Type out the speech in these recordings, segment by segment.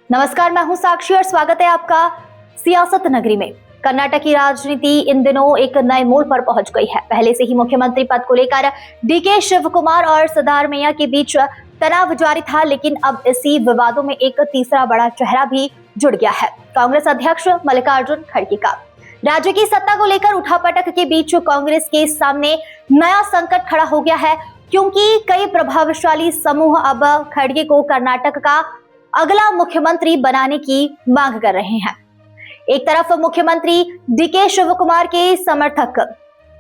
नमस्कार, मैं हूं साक्षी और स्वागत है आपका सियासत नगरी में। कर्नाटक की राजनीति इन दिनों एक नए मोड़ पर पहुंच गई है। पहले से ही मुख्यमंत्री पद को लेकर डीके शिवकुमार और सिद्धारमैया के बीच तनाव जारी था, लेकिन अब इसी विवादों में एक तीसरा बड़ा चेहरा भी जुड़ गया है। कांग्रेस अध्यक्ष मल्लिकार्जुन खड़गे का राज्य की सत्ता को लेकर उठापटक के बीच कांग्रेस के सामने नया संकट खड़ा हो गया है, क्योंकि कई प्रभावशाली समूह अब खड़गे को कर्नाटक का अगला मुख्यमंत्री बनाने की मांग कर रहे हैं। एक तरफ मुख्यमंत्री डीके शिवकुमार के समर्थक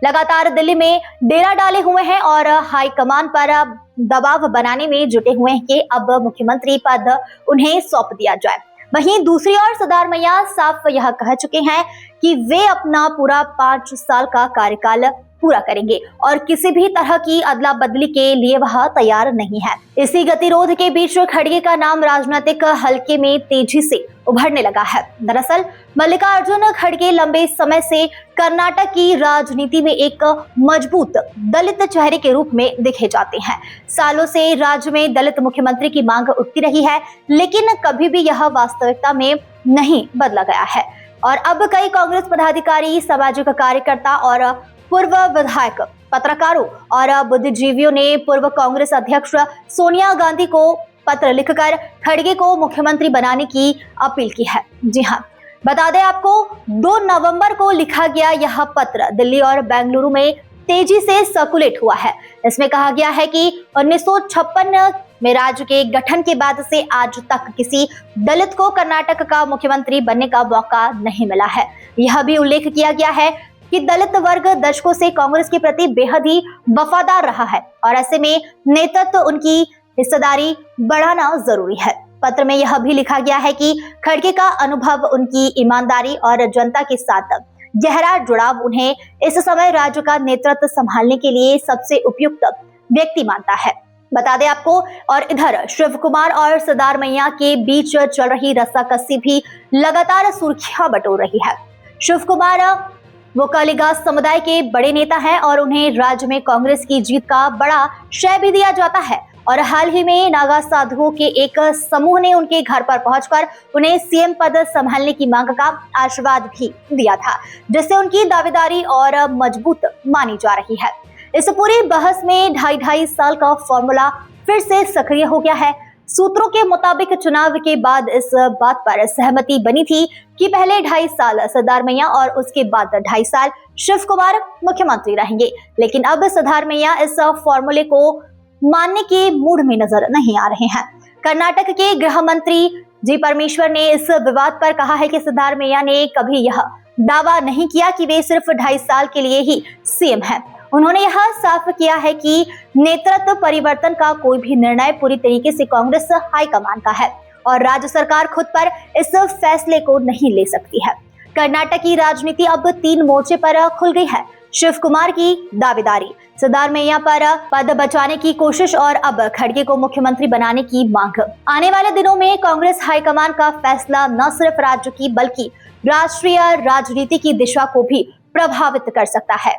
लगातार दिल्ली में डेरा डाले हुए हैं और हाईकमान पर दबाव बनाने में जुटे हुए हैं कि अब मुख्यमंत्री पद उन्हें सौंप दिया जाए। वहीं दूसरी ओर सिद्धारमैया साफ यह कह चुके हैं कि वे अपना पूरा 5 साल का कार्यकाल पूरा करेंगे और किसी भी तरह की अदला बदली के लिए वह तैयार नहीं है। इसी गतिरोध के बीच खड़गे का नाम राजनीतिक हलके में तेजी से उभरने लगा है। दरअसल मल्लिकार्जुन खड़गे लंबे समय से कर्नाटक की राजनीति में एक मजबूत दलित चेहरे के रूप में दिखे जाते हैं। सालों से राज्य में दलित मुख्यमंत्री की मांग उठती रही है, लेकिन कभी भी यह वास्तविकता में नहीं बदला गया है और अब कई कांग्रेस पदाधिकारी, सामाजिक कार्यकर्ता और पूर्व विधायक, पत्रकारों और बुद्धिजीवियों ने पूर्व कांग्रेस अध्यक्ष सोनिया गांधी को पत्र लिखकर खड़गे को मुख्यमंत्री बनाने की अपील की है। जी हां, बता दें आपको, 2 नवंबर को लिखा गया यह पत्र दिल्ली और बेंगलुरु में तेजी से सर्कुलेट हुआ है। इसमें कहा गया है कि 1956 में राज्य के गठन के बाद से आज तक किसी दलित को कर्नाटक का मुख्यमंत्री बनने का मौका नहीं मिला है। यह भी उल्लेख किया गया है कि दलित वर्ग दशकों से कांग्रेस के प्रति बेहद ही वफादार रहा है और ऐसे में नेतृत्व उनकी हिस्सेदारी बढ़ाना जरूरी है। पत्र में यह भी लिखा गया है कि खड़गे का अनुभव, उनकी ईमानदारी और जनता के साथ गहरा जुड़ाव उन्हें इस समय राज्य का नेतृत्व संभालने के लिए सबसे उपयुक्त व्यक्ति मानता है। बता दें आपको, और इधर शिवकुमार और सिद्धारमैया के बीच चल रही रस्साकसी भी लगातार सुर्खियां बटोर रही है। शिवकुमार वो कलिगा समुदाय के बड़े नेता हैं और उन्हें राज्य में कांग्रेस की जीत का बड़ा श्रेय भी दिया जाता है और हाल ही में नागा साधुओं के एक समूह ने उनके घर पर पहुंचकर उन्हें सीएम पद संभालने की मांग का आशीर्वाद भी दिया था, जिससे उनकी दावेदारी और मजबूत मानी जा रही है। इस पूरी बहस में 2.5 साल का फॉर्मूला फिर से सक्रिय हो गया है। सूत्रों के मुताबिक चुनाव के बाद इस बात पर सहमति बनी थी कि पहले 2.5 साल सिद्धारमैया और उसके बाद 2.5 साल शिवकुमार मुख्यमंत्री रहेंगे, लेकिन अब सिद्धारमैया इस फॉर्मूले को मानने के मूड में नजर नहीं आ रहे हैं। कर्नाटक के गृह मंत्री जी परमेश्वर ने इस विवाद पर कहा है कि सिद्धारमैया ने कभी यह दावा नहीं किया कि वे सिर्फ 2.5 साल के लिए ही सीएम हैं। उन्होंने यह साफ किया है कि नेतृत्व परिवर्तन का कोई भी निर्णय पूरी तरीके से कांग्रेस हाईकमान का है और राज्य सरकार खुद पर इस फैसले को नहीं ले सकती है। कर्नाटक की राजनीति अब 3 मोर्चे पर खुल गई है। शिवकुमार की दावेदारी, सिद्धारमैया पर पद बचाने की कोशिश और अब खड़गे को मुख्यमंत्री बनाने की मांग। आने वाले दिनों में कांग्रेस हाईकमान का फैसला न सिर्फ राज्य की बल्कि राष्ट्रीय राजनीति की दिशा को भी प्रभावित कर सकता है।